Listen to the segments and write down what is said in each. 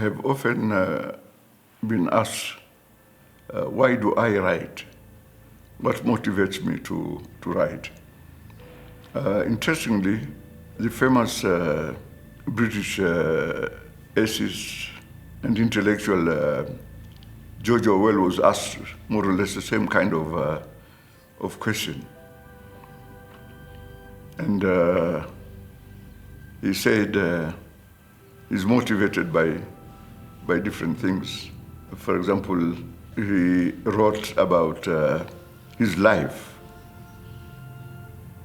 I've often been asked, why do I write? What motivates me to write? Interestingly, the famous British essayist and intellectual George Orwell was asked more or less the same kind of question. And he said he's motivated by different things. For example, he wrote about his life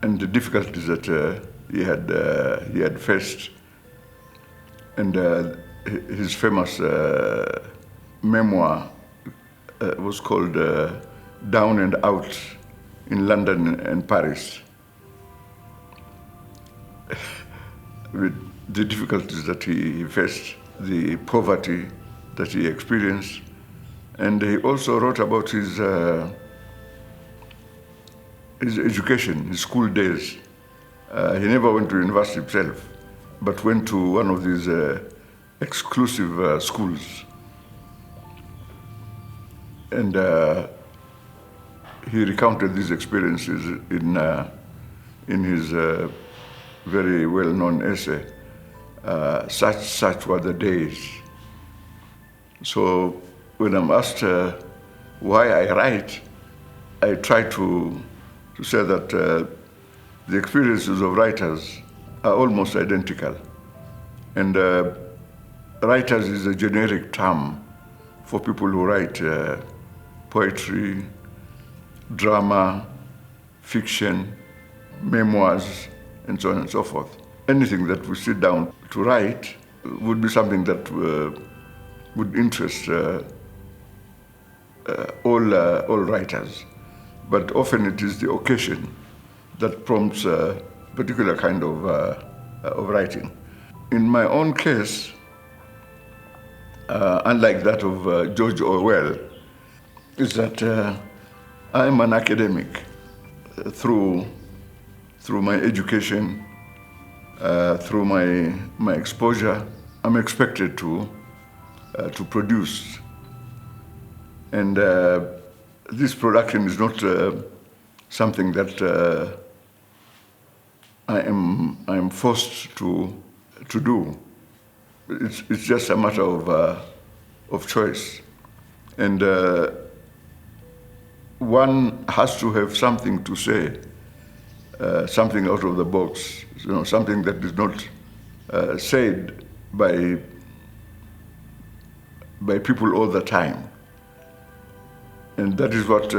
and the difficulties that he had faced, and his famous memoir was called Down and Out in London and Paris, with the difficulties that he faced, the poverty that he experienced. And he also wrote about his education, his school days. He never went to university himself, but went to one of these exclusive schools. And he recounted these experiences in his very well-known essay, Such Were the Days. So when I'm asked why I write, I try to say that the experiences of writers are almost identical. And writers is a generic term for people who write poetry, drama, fiction, memoirs, and so on and so forth. Anything that we sit down to write would be something that would interest all writers. But often it is the occasion that prompts a particular kind of writing. In my own case, unlike that of George Orwell, is that I'm an academic. Through my education, through my exposure, I'm expected to produce. And this production is not something that I am forced to do. It's just a matter of choice. And one has to have something to say, something out of the box, something that is not said by people all the time. And that is what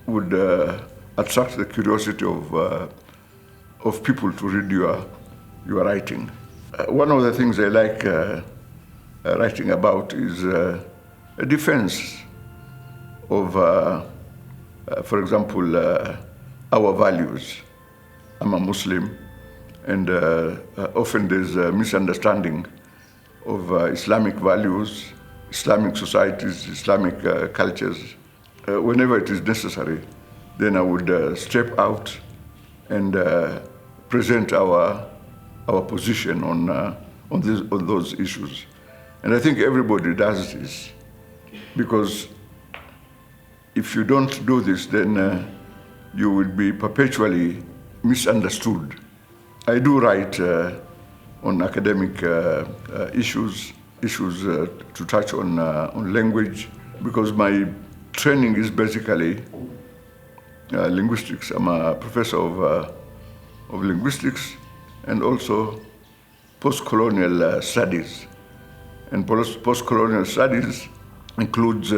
would attract the curiosity of people to read your writing. One of the things I like writing about is a defense of, for example, our values. I'm a Muslim, and often there's a misunderstanding of Islamic values, Islamic societies, Islamic cultures. Whenever it is necessary, then I would step out and present our position on those issues. And I think everybody does this, because if you don't do this, then you will be perpetually misunderstood. I do write on academic issues to touch on language, because my training is basically linguistics. I'm a professor of linguistics and also post-colonial studies. And post-colonial studies includes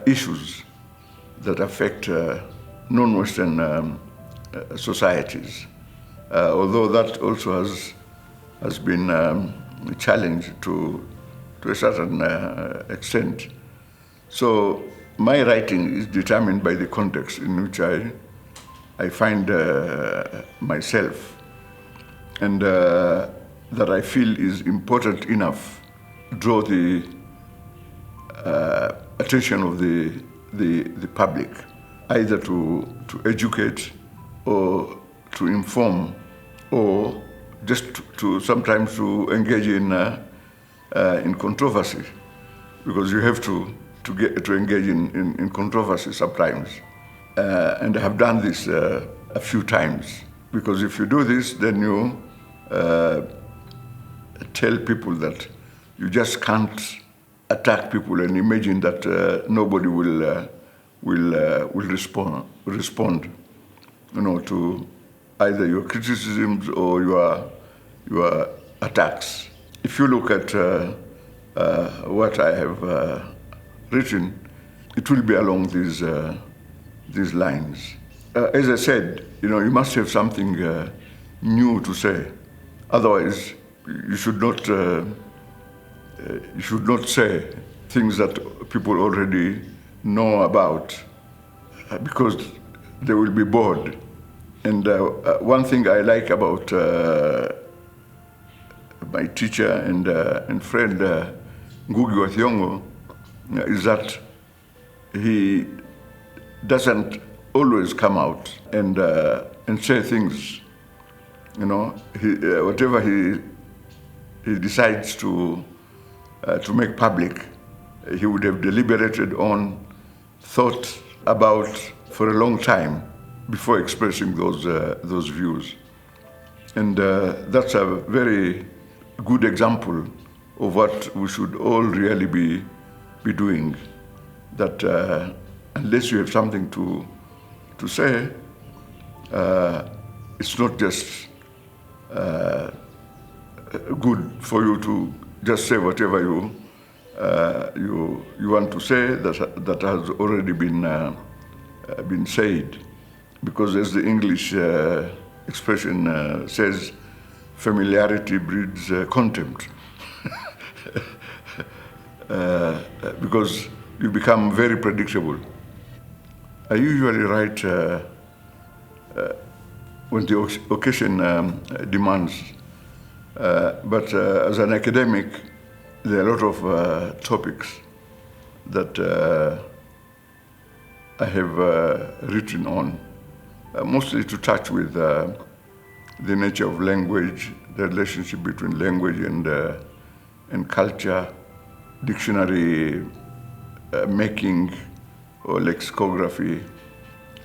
issues that affect non-Western societies. Although that also has been a challenge to a certain extent. So my writing is determined by the context in which I find myself, and that I feel is important enough to draw the attention of the public, either to educate or to inform, or just to sometimes to engage in in controversy, because you have to engage in controversy sometimes. And I have done this a few times, because if you do this, then you tell people that you just can't attack people and imagine that nobody will respond, to either your criticisms or your attacks. If you look at what I have written, it will be along these lines. As I said, you must have something new to say. Otherwise, you should not say things that people already know about, because they will be bored. And one thing I like about my teacher and friend Ngugi wa Thiong'o is that he doesn't always come out and say things. Whatever he decides to make public, he would have deliberated on, thought about for a long time before expressing those views. And that's a very good example of what we should all really be doing. That unless you have something to say, it's not just good for you to just say whatever you want to say that has already been said, because as the English expression says, familiarity breeds contempt. Because you become very predictable. I usually write when the occasion demands, but as an academic, there are a lot of topics that I have written on, mostly to touch with the nature of language, the relationship between language and culture, dictionary making or lexicography,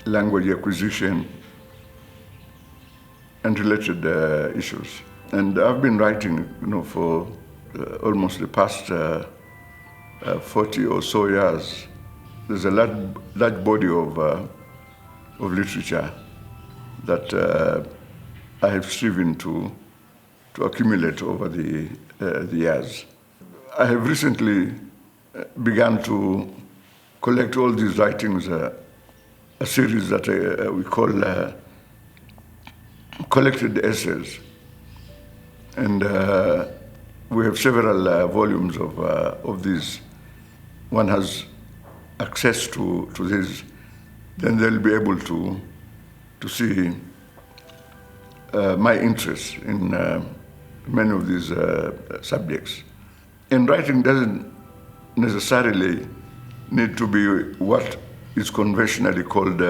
language acquisition, and related issues. And I've been writing, for almost the past 40 or so years. There's a large body of literature that I have striven to accumulate over the years. I have recently began to collect all these writings, a series that we call collected essays. And we have several volumes of these. One has access to this, then they'll be able to see my interest in many of these subjects. And writing doesn't necessarily need to be what is conventionally called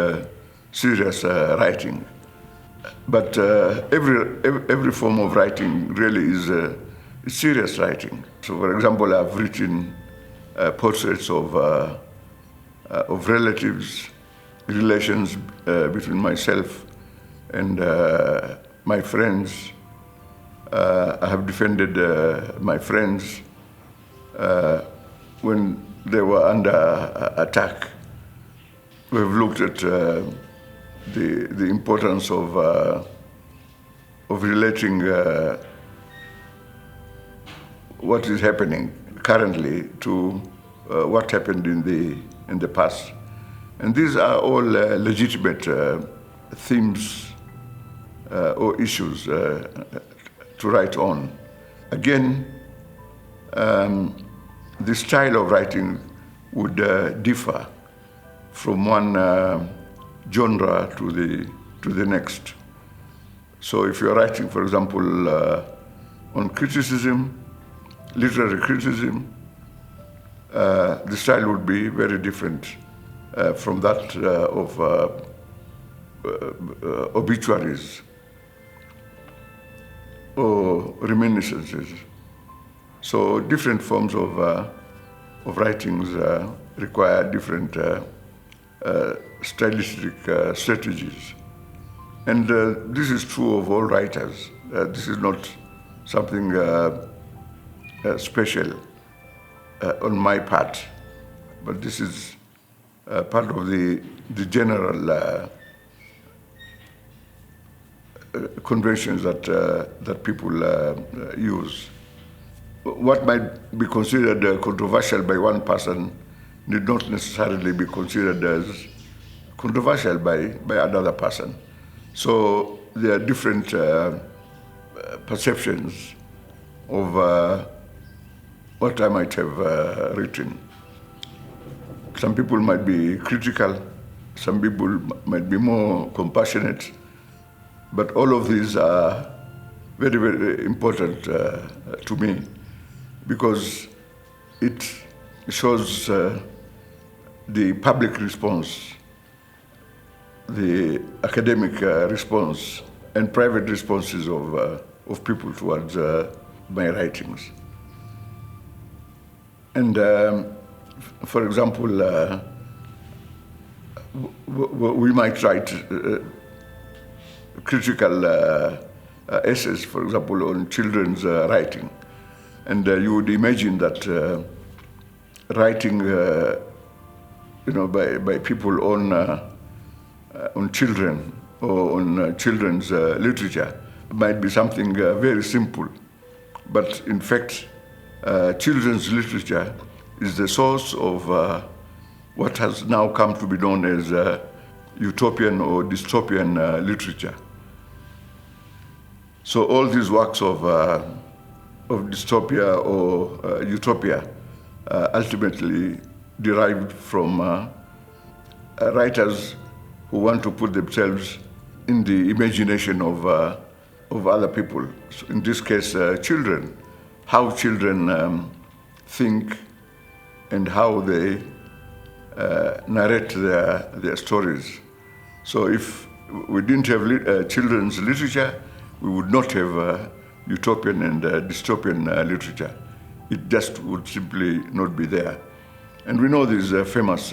serious writing. But every form of writing really is serious writing. So, for example, I've written portraits of relatives, relations between myself and my friends. I have defended my friends when they were under attack. We have looked at the importance of relating what is happening currently to what happened in the past. And these are all legitimate themes or issues to write on. Again, the style of writing would differ from one genre to the next. So if you're writing, for example, on criticism, literary criticism, the style would be very different from that of obituaries or reminiscences. So So different forms of writings require different stylistic strategies. And this is true of all writers. This is not something special on my part, but this is part of the general conventions that people use. What might be considered controversial by one person need not necessarily be considered as controversial by another person. So there are different perceptions of what I might have written. Some people might be critical, some people might be more compassionate, but all of these are very, very important to me, because it shows the public response, the academic response, and private responses of people towards my writings. And for example, we might write critical essays, for example, on children's writing. And you would imagine that writing, by people on children or on children's literature might be something very simple. But in fact, children's literature is the source of what has now come to be known as utopian or dystopian literature. So all these works of dystopia or utopia ultimately derived from writers who want to put themselves in the imagination of other people. So in this case, children. How children think and how they narrate their stories. So if we didn't have children's literature, we would not have utopian and dystopian literature. It just would simply not be there. And we know these famous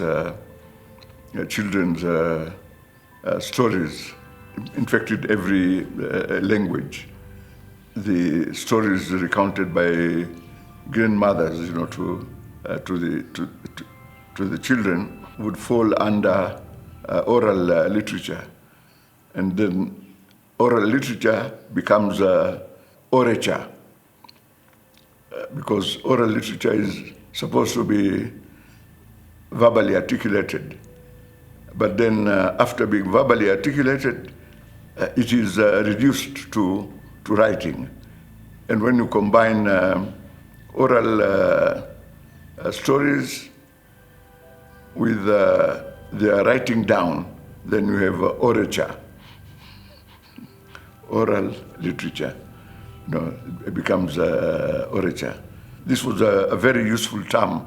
children's stories, in fact, in every language. The stories recounted by grandmothers, to the children would fall under oral literature, and then oral literature becomes orature, because oral literature is supposed to be verbally articulated, but then after being verbally articulated, it is reduced to writing. And when you combine oral stories with their writing down, then you have orature, oral literature. It becomes orature. This was a very useful term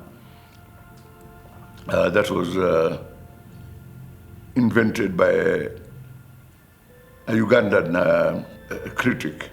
that was invented by a Ugandan critic.